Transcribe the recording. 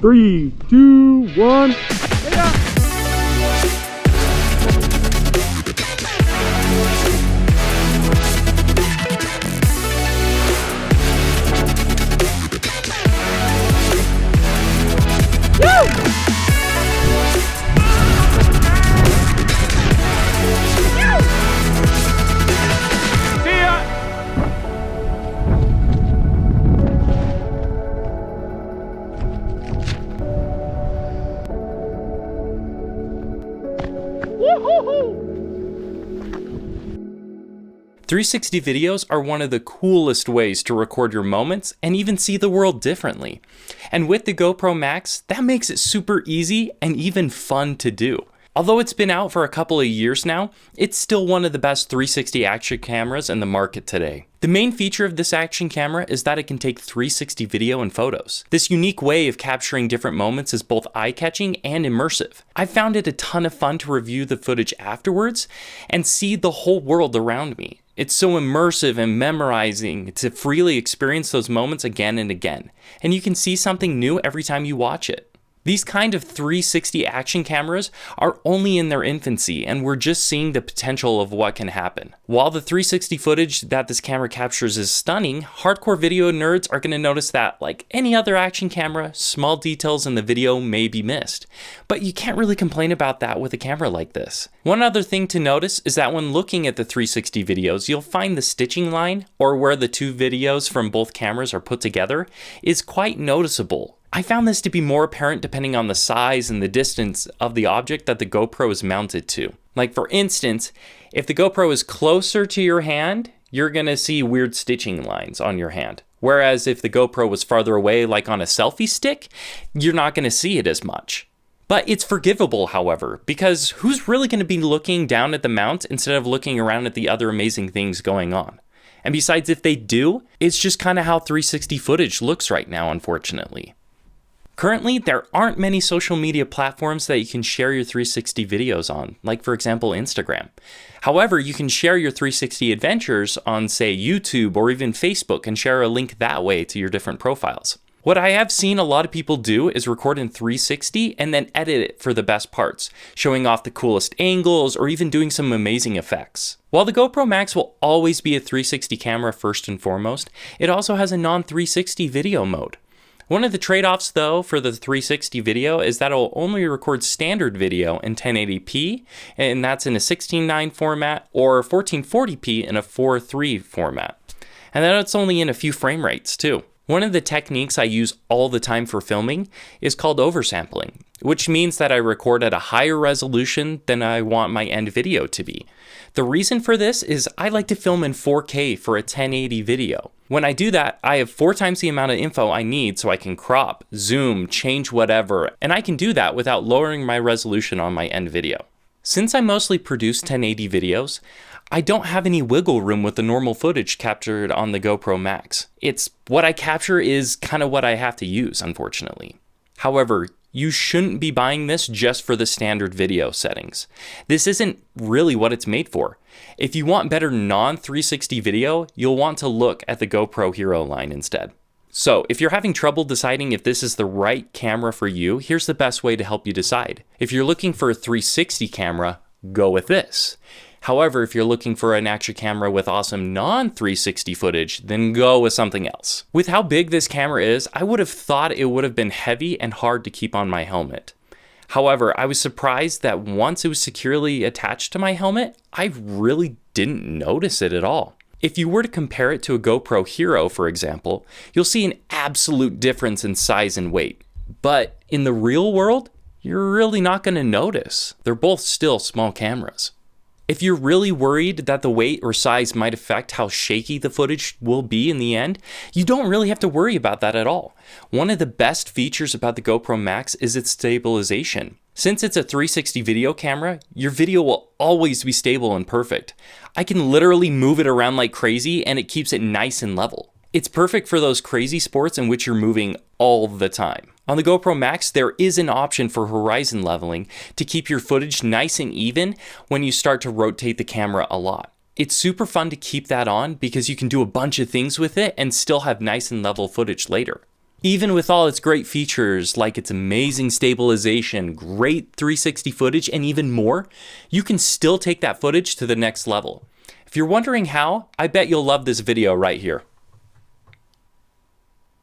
3, 2, 1. Woo-hoo-hoo! 360 videos are one of the coolest ways to record your moments and even see the world differently. And with the GoPro Max, that makes it super easy and even fun to do. Although it's been out for a couple of years now, it's still one of the best 360 action cameras in the market today. The main feature of this action camera is that it can take 360 video and photos. This unique way of capturing different moments is both eye-catching and immersive. I found it a ton of fun to review the footage afterwards and see the whole world around me. It's so immersive and memorizing to freely experience those moments again and again, and you can see something new every time you watch it. These kind of 360 action cameras are only in their infancy, and we're just seeing the potential of what can happen. While the 360 footage that this camera captures is stunning, hardcore video nerds are going to notice that, like any other action camera, small details in the video may be missed. But you can't really complain about that with a camera like this. One other thing to notice is that when looking at the 360 videos, you'll find the stitching line, or where the two videos from both cameras are put together, is quite noticeable. I found this to be more apparent depending on the size and the distance of the object that the GoPro is mounted to. Like for instance, if the GoPro is closer to your hand, you're gonna see weird stitching lines on your hand. Whereas if the GoPro was farther away, like on a selfie stick, you're not gonna see it as much. But it's forgivable, however, because who's really gonna be looking down at the mount instead of looking around at the other amazing things going on? And besides, if they do, it's just kind of how 360 footage looks right now, unfortunately. Currently, there aren't many social media platforms that you can share your 360 videos on, like for example Instagram. However, you can share your 360 adventures on, say, YouTube or even Facebook and share a link that way to your different profiles. What I have seen a lot of people do is record in 360 and then edit it for the best parts, showing off the coolest angles or even doing some amazing effects. While the GoPro Max will always be a 360 camera first and foremost, it also has a non-360 video mode. One of the trade-offs though for the 360 video is that it'll only record standard video in 1080p, and that's in a 16:9 format, or 1440p in a 4:3 format. And then it's only in a few frame rates too. One of the techniques I use all the time for filming is called oversampling, which means that I record at a higher resolution than I want my end video to be. The reason for this is I like to film in 4K for a 1080 video. When I do that, I have 4 times the amount of info I need so I can crop, zoom, change whatever, and I can do that without lowering my resolution on my end video. Since I mostly produce 1080 videos, I don't have any wiggle room with the normal footage captured on the GoPro Max. It's what I capture is kind of what I have to use, unfortunately. However, you shouldn't be buying this just for the standard video settings. This isn't really what it's made for. If you want better non-360 video, you'll want to look at the GoPro Hero line instead. So if you're having trouble deciding if this is the right camera for you, here's the best way to help you decide. If you're looking for a 360 camera, go with this. However, if you're looking for an action camera with awesome non-360 footage, then go with something else. With how big this camera is, I would have thought it would have been heavy and hard to keep on my helmet. However, I was surprised that once it was securely attached to my helmet, I really didn't notice it at all. If you were to compare it to a GoPro Hero, for example, you'll see an absolute difference in size and weight. But in the real world, you're really not going to notice. They're both still small cameras. If you're really worried that the weight or size might affect how shaky the footage will be in the end, you don't really have to worry about that at all. One of the best features about the GoPro Max is its stabilization. Since it's a 360 video camera, your video will always be stable and perfect. I can literally move it around like crazy and it keeps it nice and level. It's perfect for those crazy sports in which you're moving all the time. On the GoPro Max, there is an option for horizon leveling to keep your footage nice and even when you start to rotate the camera a lot. It's super fun to keep that on because you can do a bunch of things with it and still have nice and level footage later. Even with all its great features like its amazing stabilization, great 360 footage, and even more, you can still take that footage to the next level. If you're wondering how, I bet you'll love this video right here.